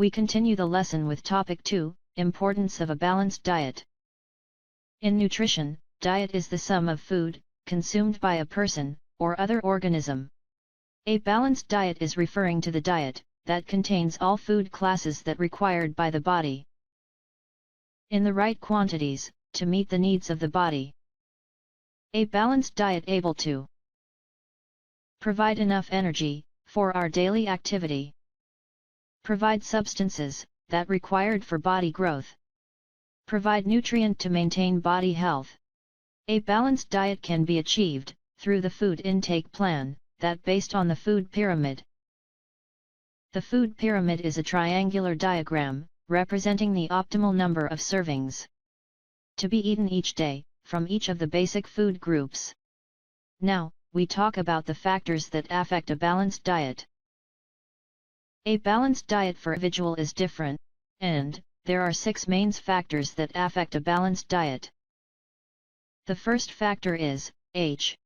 We continue the lesson with topic 2, Importance of a Balanced Diet. In nutrition, diet is the sum of food, consumed by a person, or other organism. A balanced diet is referring to the diet that contains all food classes that required by the body, in the right quantities, to meet the needs of the body. A balanced diet able to provide enough energy for our daily activity, provide substances that required for body growth, provide nutrient to maintain body health. A balanced diet can be achieved through the food intake plan that based on the food pyramid. The food pyramid is a triangular diagram representing the optimal number of servings to be eaten each day from each of the basic food groups. Now, we talk about the factors that affect a balanced diet. A balanced diet for a individual is different, and there are 6 main factors that affect a balanced diet. The first factor is age.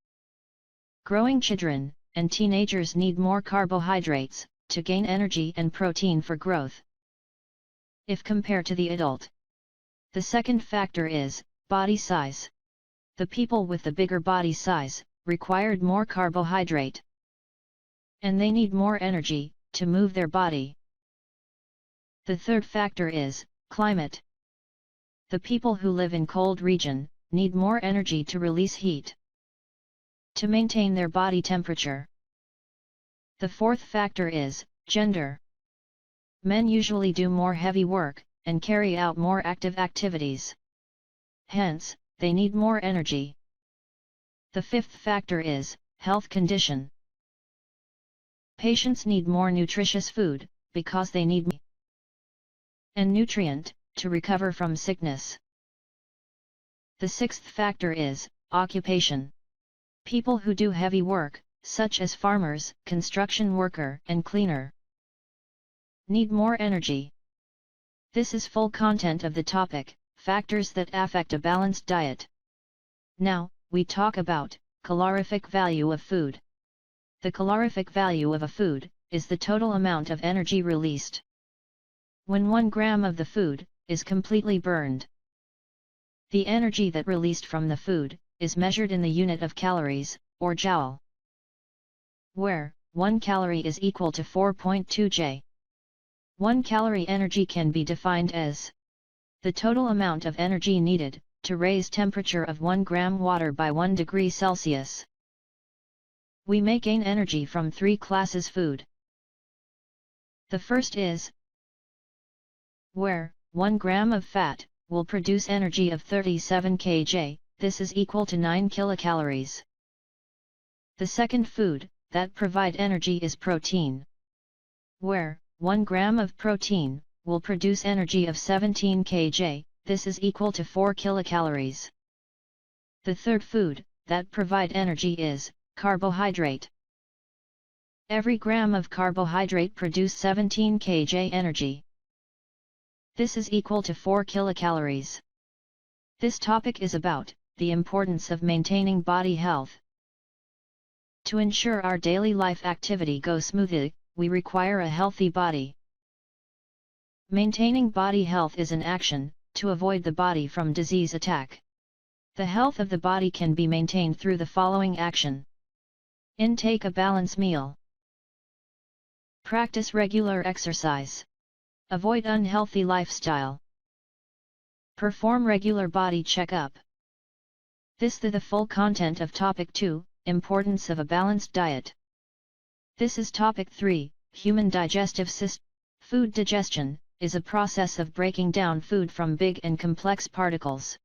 Growing children and teenagers need more carbohydrates to gain energy and protein for growth, if compared to the adult. The second factor is body size. The people with the bigger body size required more carbohydrate, and they need more energy to move their body. The third factor is climate. The people who live in cold region need more energy to release heat to maintain their body temperature. The fourth factor is gender. Men usually do more heavy work and carry out more active activities. Hence, they need more energy. The fifth factor is health condition. Patients need more nutritious food because they need meat and nutrient to recover from sickness. The sixth factor is occupation. People who do heavy work, such as farmers, construction worker, and cleaner, need more energy. This is full content of the topic, factors that affect a balanced diet. Now, we talk about calorific value of food. The calorific value of a food is the total amount of energy released when 1 gram of the food is completely burned. The energy that released from the food is measured in the unit of calories, or joule, where 1 calorie is equal to 4.2 J. 1 calorie energy can be defined as the total amount of energy needed to raise temperature of 1 gram water by 1 degree Celsius. We may gain energy from 3 classes food. The first is where 1 gram of fat will produce energy of 37 kJ, this is equal to 9 kilocalories. The second food that provide energy is protein, where 1 gram of protein will produce energy of 17 kJ, this is equal to 4 kilocalories. The third food that provide energy is carbohydrate. Every gram of carbohydrate produce 17 kJ energy. This is equal to 4 kilocalories. This topic is about the importance of maintaining body health. To ensure our daily life activity goes smoothly, we require a healthy body. Maintaining body health is an action to avoid the body from disease attack. The health of the body can be maintained through the following action. Intake a balanced meal. Practice regular exercise. Avoid unhealthy lifestyle. Perform regular body checkup. This is the full content of topic 2, Importance of a Balanced Diet. This is topic 3, Human Digestive System. Food digestion is a process of breaking down food from big and complex particles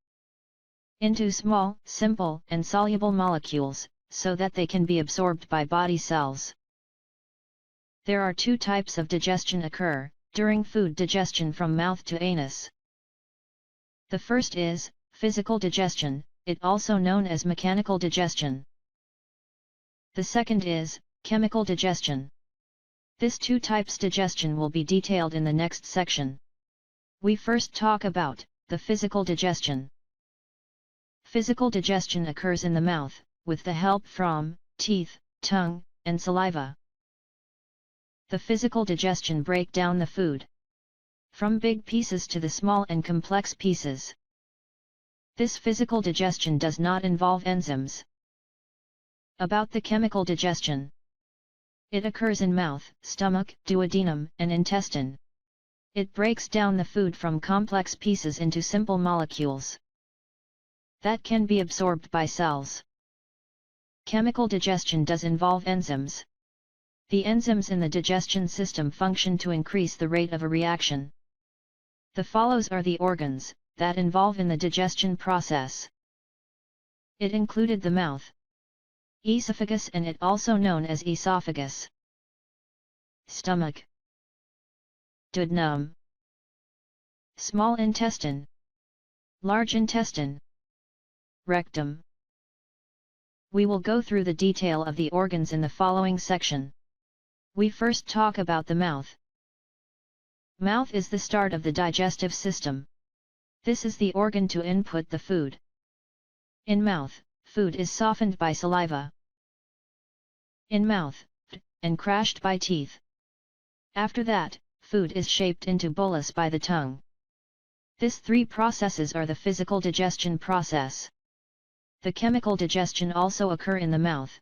into small, simple, and soluble molecules, so that they can be absorbed by body cells. There are 2 types of digestion occur during food digestion from mouth to anus. The first is physical digestion, it also known as mechanical digestion. The second is chemical digestion. This 2 types digestion will be detailed in the next section. We first talk about the physical digestion. Physical digestion occurs in the mouth, with the help from teeth, tongue, and saliva. The physical digestion break down the food from big pieces to the small and complex pieces. This physical digestion does not involve enzymes. About the chemical digestion. It occurs in mouth, stomach, duodenum, and intestine. It breaks down the food from complex pieces into simple molecules that can be absorbed by cells. Chemical digestion does involve enzymes. The enzymes in the digestion system function to increase the rate of a reaction. The follows are the organs that involve in the digestion process. It included the mouth, esophagus, and it also known as esophagus, stomach, duodenum, small intestine, large intestine, rectum. We will go through the detail of the organs in the following section. We first talk about the mouth. Mouth is the start of the digestive system. This is the organ to input the food. In mouth, food is softened by saliva. In mouth, and crushed by teeth. After that, food is shaped into bolus by the tongue. These three processes are the physical digestion process. The chemical digestion also occur in the mouth.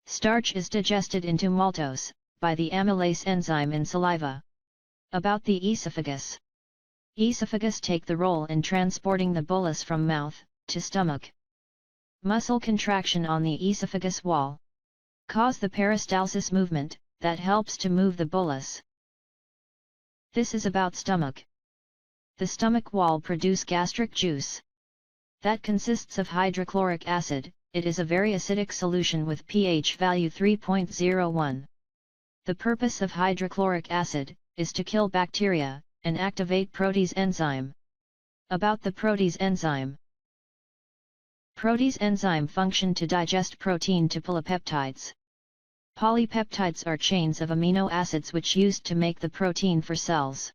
Starch is digested into maltose by the amylase enzyme in saliva. About the esophagus. Esophagus take the role in transporting the bolus from mouth to stomach. Muscle contraction on the esophagus wall cause the peristalsis movement that helps to move the bolus. This is about stomach. The stomach wall produce gastric juice that consists of hydrochloric acid. It is a very acidic solution with pH value 3.01. The purpose of hydrochloric acid is to kill bacteria and activate protease enzyme. About the protease enzyme. Protease enzyme function to digest protein to polypeptides. Polypeptides are chains of amino acids which used to make the protein for cells.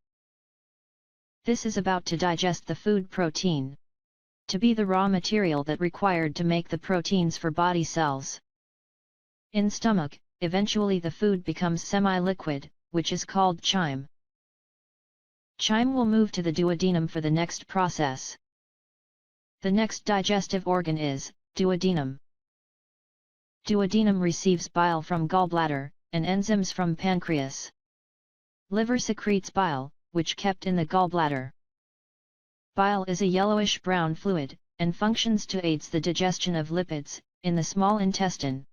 This is about to digest the food protein, to be the raw material that required to make the proteins for body cells. In stomach, eventually the food becomes semi-liquid, which is called chyme. Chyme will move to the duodenum for the next process. The next digestive organ is duodenum. Duodenum receives bile from gallbladder, and enzymes from pancreas. Liver secretes bile, which kept in the gallbladder. Bile is a yellowish-brown fluid, and functions to aid the digestion of lipids, in the small intestine.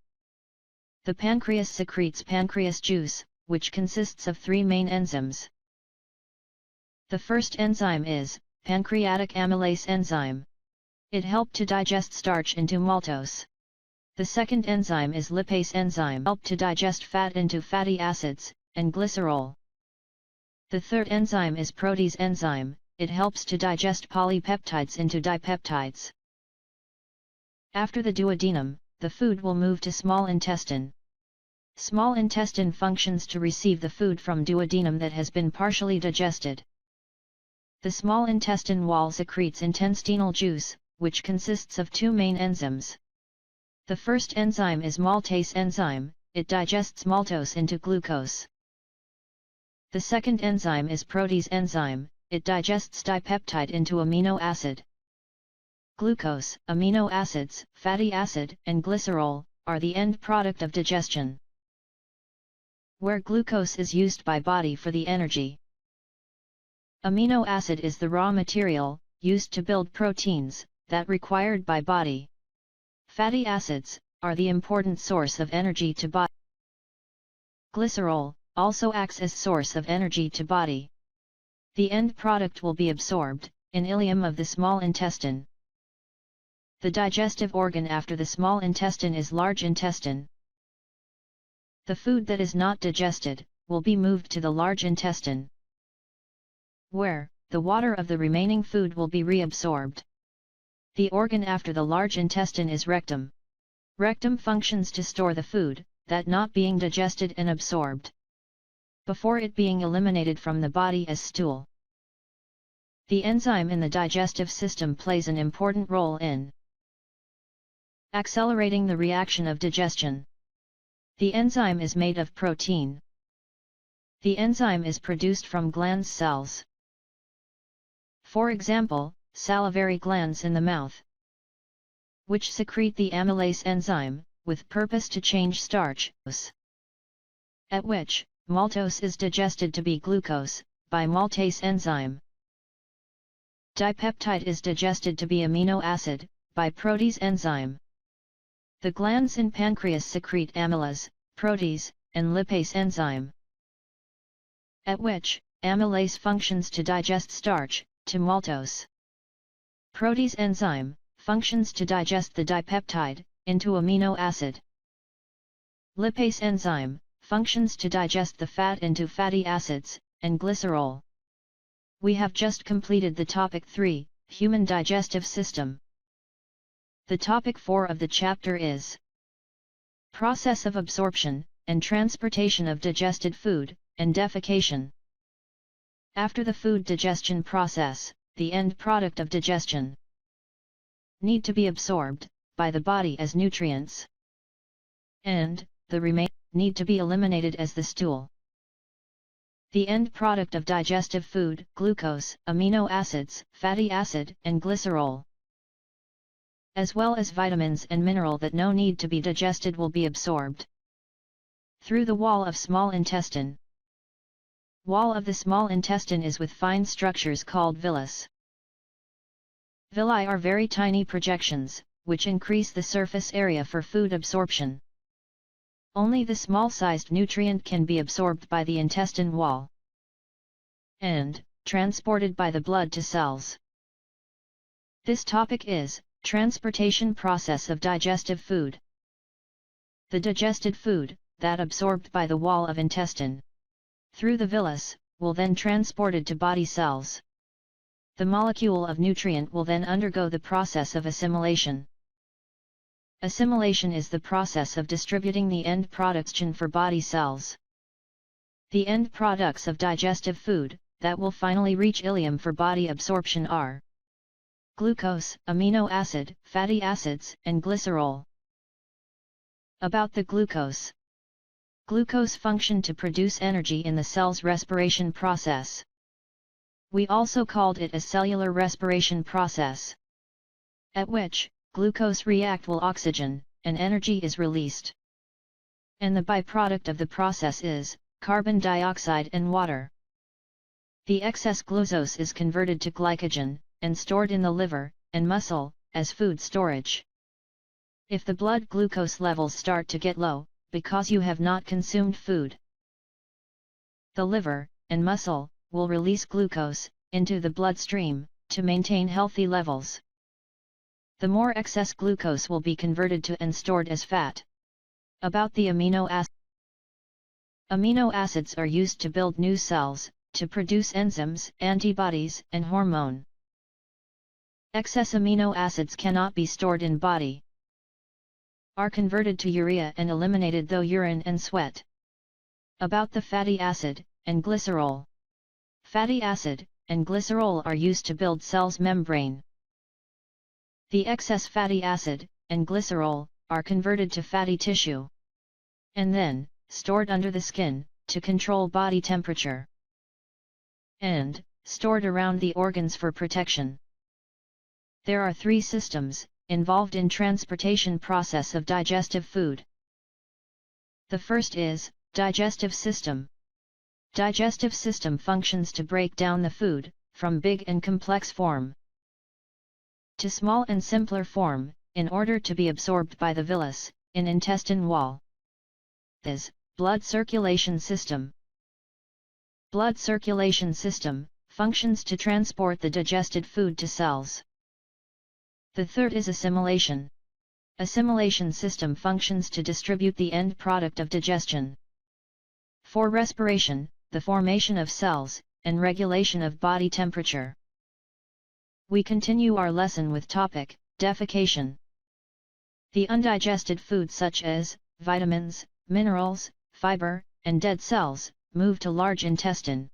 The pancreas secretes pancreas juice, which consists of three main enzymes. The first enzyme is pancreatic amylase enzyme. It helped to digest starch into maltose. The second enzyme is lipase enzyme, helped to digest fat into fatty acids, and glycerol. The third enzyme is protease enzyme. It helps to digest polypeptides into dipeptides. After the duodenum, the food will move to small intestine. Small intestine functions to receive the food from duodenum that has been partially digested. The small intestine wall secretes intestinal juice, which consists of two main enzymes. The first enzyme is maltase enzyme. It digests maltose into glucose. The second enzyme is protease enzyme. It digests dipeptide into amino acid. Glucose, amino acids, fatty acid, and glycerol are the end product of digestion, where glucose is used by body for the energy. Amino acid is the raw material used to build proteins that required by body. Fatty acids are the important source of energy to body. Glycerol also acts as source of energy to body. The end product will be absorbed in ileum of the small intestine. The digestive organ after the small intestine is large intestine. The food that is not digested will be moved to the large intestine, where the water of the remaining food will be reabsorbed. The organ after the large intestine is rectum. Rectum functions to store the food that not being digested and absorbed, before it being eliminated from the body as stool. The enzyme in the digestive system plays an important role in accelerating the reaction of digestion. The enzyme is made of protein. The enzyme is produced from gland cells. For example, salivary glands in the mouth, which secrete the amylase enzyme, with purpose to change starch, at which, maltose is digested to be glucose, by maltase enzyme. Dipeptide is digested to be amino acid, by protease enzyme. The glands in pancreas secrete amylase, protease, and lipase enzyme, at which, amylase functions to digest starch, to maltose. Protease enzyme functions to digest the dipeptide, into amino acid. Lipase enzyme functions to digest the fat into fatty acids, and glycerol. We have just completed the topic 3, Human Digestive System. The topic 4 of the chapter is Process of Absorption, and Transportation of Digested Food, and Defecation. After the food digestion process, the end product of digestion need to be absorbed by the body as nutrients, and the remaining need to be eliminated as the stool. The end product of digestive food, glucose, amino acids, fatty acid, and glycerol, as well as vitamins and mineral that no need to be digested, will be absorbed through the wall of small intestine. Wall of the small intestine is with fine structures called villi. Villi are very tiny projections, which increase the surface area for food absorption. Only the small-sized nutrient can be absorbed by the intestine wall and transported by the blood to cells. This topic is transportation process of digestive food. The digested food, that absorbed by the wall of intestine through the villi, will then transported to body cells. The molecule of nutrient will then undergo the process of assimilation. Assimilation is the process of distributing the end products for body cells. The end products of digestive food, that will finally reach ileum for body absorption are glucose, amino acid, fatty acids, and glycerol. About the glucose. Glucose function to produce energy in the cell's respiration process. We also called it a cellular respiration process, at which glucose react with oxygen, and energy is released. And the byproduct of the process is carbon dioxide and water. The excess glucose is converted to glycogen, and stored in the liver and muscle as food storage. If the blood glucose levels start to get low, because you have not consumed food, the liver and muscle will release glucose into the bloodstream to maintain healthy levels. The more excess glucose will be converted to and stored as fat. About the amino acids. Amino acids are used to build new cells, to produce enzymes, antibodies, and hormone. Excess amino acids cannot be stored in body. Are converted to urea and eliminated through urine and sweat. About the fatty acid and glycerol. Fatty acid and glycerol are used to build cells' membrane. The excess fatty acid and glycerol are converted to fatty tissue, and then stored under the skin to control body temperature, and stored around the organs for protection. There are 3 systems involved in transportation process of digestive food. The first is digestive system. Digestive system functions to break down the food from big and complex form to small and simpler form, in order to be absorbed by the villi in intestine wall. This blood circulation system. Blood circulation system functions to transport the digested food to cells. The third is assimilation. Assimilation system functions to distribute the end product of digestion. For respiration, the formation of cells, and regulation of body temperature. We continue our lesson with topic, defecation. The undigested foods such as vitamins, minerals, fiber, and dead cells move to large intestine.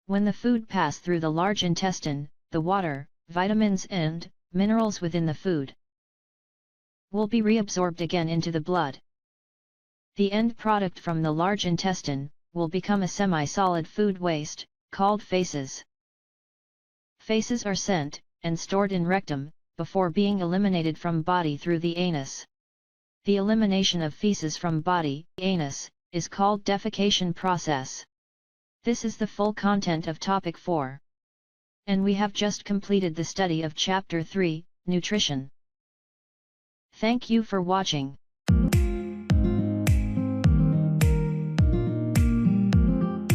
When the food pass through the large intestine, the water, vitamins and minerals within the food will be reabsorbed again into the blood. The end product from the large intestine will become a semi-solid food waste, called feces. Feces are sent, and stored in rectum, before being eliminated from body through the anus. The elimination of feces from body, anus, is called defecation process. This is the full content of topic 4. And we have just completed the study of chapter 3, Nutrition. Thank you for watching.